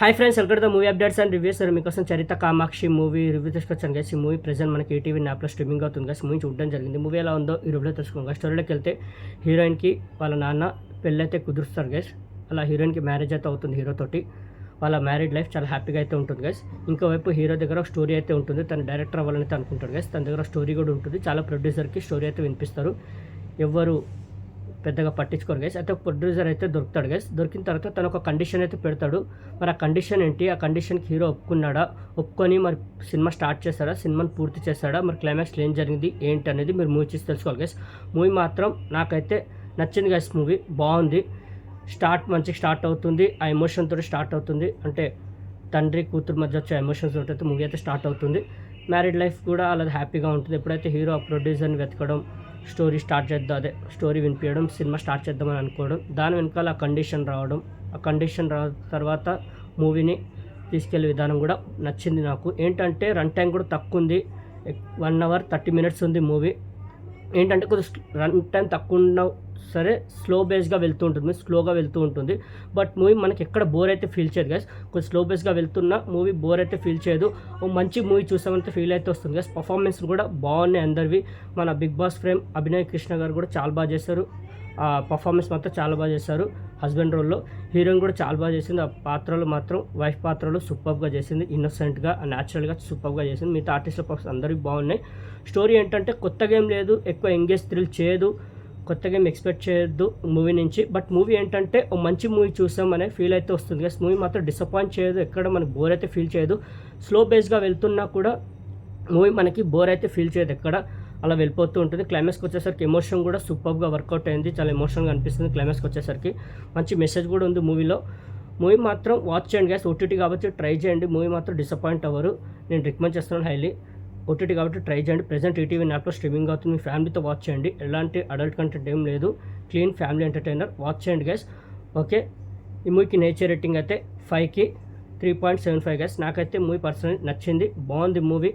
Hi friends, welcome to the movie updates and reviews. మీకోసం చరిత Kamakshi movie review తీసుకొచ్చాను guys. ఈ movie present మనకి ETV యాప్లో స్ట్రీమింగ్ అవుతుంది గైస్. మూవీ చూడడం జరిగింది. మూవీ ఎలా ఉందో ఈ రివ్యూలో తెలుసుకోండి. స్టోరీలోకి వెళ్తే హీరోయిన్కి వాళ్ళ నాన్న పెళ్ళైతే కుదురుస్తారు గైస్. అలా హీరోయిన్కి మ్యారేజ్ అయితే అవుతుంది హీరోతోటి. వాళ్ళ మ్యారీడ్ లైఫ్ చాలా హ్యాపీగా అయితే ఉంటుంది గైస్. ఇంకోవైపు హీరో దగ్గర ఒక స్టోరీ అయితే ఉంటుంది. తను డైరెక్టర్ అవ్వాలని అయితే అనుకుంటాడు గైస్. తన దగ్గర స్టోరీ కూడా ఉంటుంది. చాలా ప్రొడ్యూసర్కి స్టోరీ అయితే వినిపిస్తారు. ఎవరు పెద్దగా పట్టించుకోరు గైస్. అయితే ఒక ప్రొడ్యూసర్ అయితే దొరుకుతాడు గైస్. దొరికిన తర్వాత తను ఒక కండిషన్ అయితే పెడతాడు. మరి ఆ కండిషన్ ఏంటి, ఆ కండిషన్కి హీరో ఒప్పుకున్నాడా, ఒప్పుకొని మరి సినిమా స్టార్ట్ చేస్తాడా, సినిమాని పూర్తి చేస్తాడా, మరి క్లైమాక్స్లో ఏం జరిగింది ఏంటి అనేది మీరు మూవీ చూసి తెలుసుకోవాలి గైస్. మూవీ మాత్రం నాకైతే నచ్చింది గైస్. మూవీ బాగుంది. మంచిగా స్టార్ట్ అవుతుంది. ఆ ఎమోషన్ తోటి స్టార్ట్ అవుతుంది. అంటే తండ్రి కూతురు మధ్య వచ్చే ఎమోషన్స్ తోటి అయితే మూవీ అయితే స్టార్ట్ అవుతుంది. మ్యారీడ్ లైఫ్ కూడా అలా హ్యాపీగా ఉంటుంది. ఎప్పుడైతే హీరో ఆ ప్రొడ్యూసర్ని వెతకడం, స్టోరీ స్టార్ట్ చేద్దాం, అదే స్టోరీ వినిపించడం, సినిమా స్టార్ట్ చేద్దామని అనుకోవడం, దాని వెనకాల ఆ కండిషన్ రావడం, ఆ కండిషన్ తర్వాత మూవీని తీసుకెళ్లే విధానం కూడా నచ్చింది నాకు. ఏంటంటే రన్ టైం కూడా తక్కువ ఉంది. 1 hour 30 minutes ఉంది మూవీ. ఏంటంటే కొద్దిగా రన్ టైం తక్కువ ఉన్నా సరే స్లోగా వెళ్తూ ఉంటుంది. బట్ మూవీ మనకి ఎక్కడ బోర్ అయితే ఫీల్ చేయదు గైస్. కొంచెం స్లో బేస్గా వెళ్తున్నా మూవీ బోర్ అయితే ఫీల్ చేయదు. మంచి మూవీ చూసామంటే ఫీల్ అయితే వస్తుంది గైస్. పర్ఫార్మెన్స్ కూడా బాగున్నాయి అందరివి. మన Bigg Boss frame Abhinay Krishna garu కూడా చాలా బాగా చేశారు. ఆ పర్ఫార్మెన్స్ మాత్రం చాలా బాగా చేశారు. హస్బెండ్ రోల్లో హీరోయిన్ కూడా చాలా బాగా చేసింది. ఆ పాత్రలు మాత్రం వైఫ్ పాత్రలు సూపర్గా చేసింది. ఇన్నోసెంట్గా న్యాచురల్గా సూపర్గా చేసింది. మిగతా ఆర్టిస్టుల పర్ఫార్మెన్స్ అందరికీ బాగున్నాయి. స్టోరీ ఏంటంటే కొత్త గేమ్ లేదు, ఎక్కువ ఎంగేజ్ థ్రిల్ చేయదు, కొత్త గేమ్ ఎక్స్పెక్ట్ చేయొద్దు మూవీ నుంచి. బట్ మూవీ ఏంటంటే ఓ మంచి మూవీ చూసాం అనే ఫీల్ అయితే వస్తుంది గైస్. మూవీ మాత్రం డిసప్పాయింట్ చేయదు, ఎక్కడ మనకి బోర్ అయితే ఫీల్ చేయదు. స్లో బేస్గా వెళ్తున్నా కూడా మూవీ మనకి బోర్ అయితే ఫీల్ చేయదు, ఎక్కడ అలా వెళ్ళిపోతూ ఉంటుంది. క్లైమాక్స్కి వచ్చేసరికి ఎమోషన్ కూడా సూపర్గా వర్కౌట్ అయింది. చాలా ఎమోషన్గా అనిపిస్తుంది క్లైమాక్స్కి వచ్చేసరికి. మంచి మెసేజ్ కూడా ఉంది మూవీలో. మూవీ మాత్రం వాచ్ చేయండి గైస్. ఓటీటీ కాబట్టి ట్రై చేయండి. మూవీ మాత్రం డిసప్పాయింట్ అవ్వరు. నేను రికమెండ్ చేస్తున్నాను హైలీ. ఓటీటీ కాబట్టి ట్రై చేయండి. ప్రెజెంట్ ఈటీవీ యాప్లో స్ట్రీమింగ్ అవుతుంది. మీ ఫ్యామిలీతో వాచ్ చేయండి. ఎలాంటి అడల్ట్ కంటెంట్ ఏం లేదు. Clean family entertainer. వాచ్ చేయండి గైస్. ఓకే, ఈ మూవీకి నేచర్ రేటింగ్ అయితే 5కి 3.75 గైస్. నాకైతే మూవీ పర్సనల్ నచ్చింది, బాగుంది మూవీ.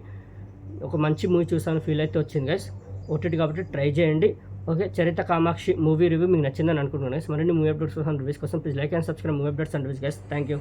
ఒక మంచి మూవీ చూసాను ఫీల్ అయితే వచ్చింది గైస్. ఓటీటీ కాబట్టి ట్రై చేయండి. ఓకే, చరిత కామాక్షి మూవీ రివ్యూ మీకు నచ్చిందని అనుకుంటున్నాను గైస్. మరిన్ని మూవీ అప్డేట్స్ కోసం రివ్యూస్ కోసం please like and subscribe movie updates and reviews guys. Thank you.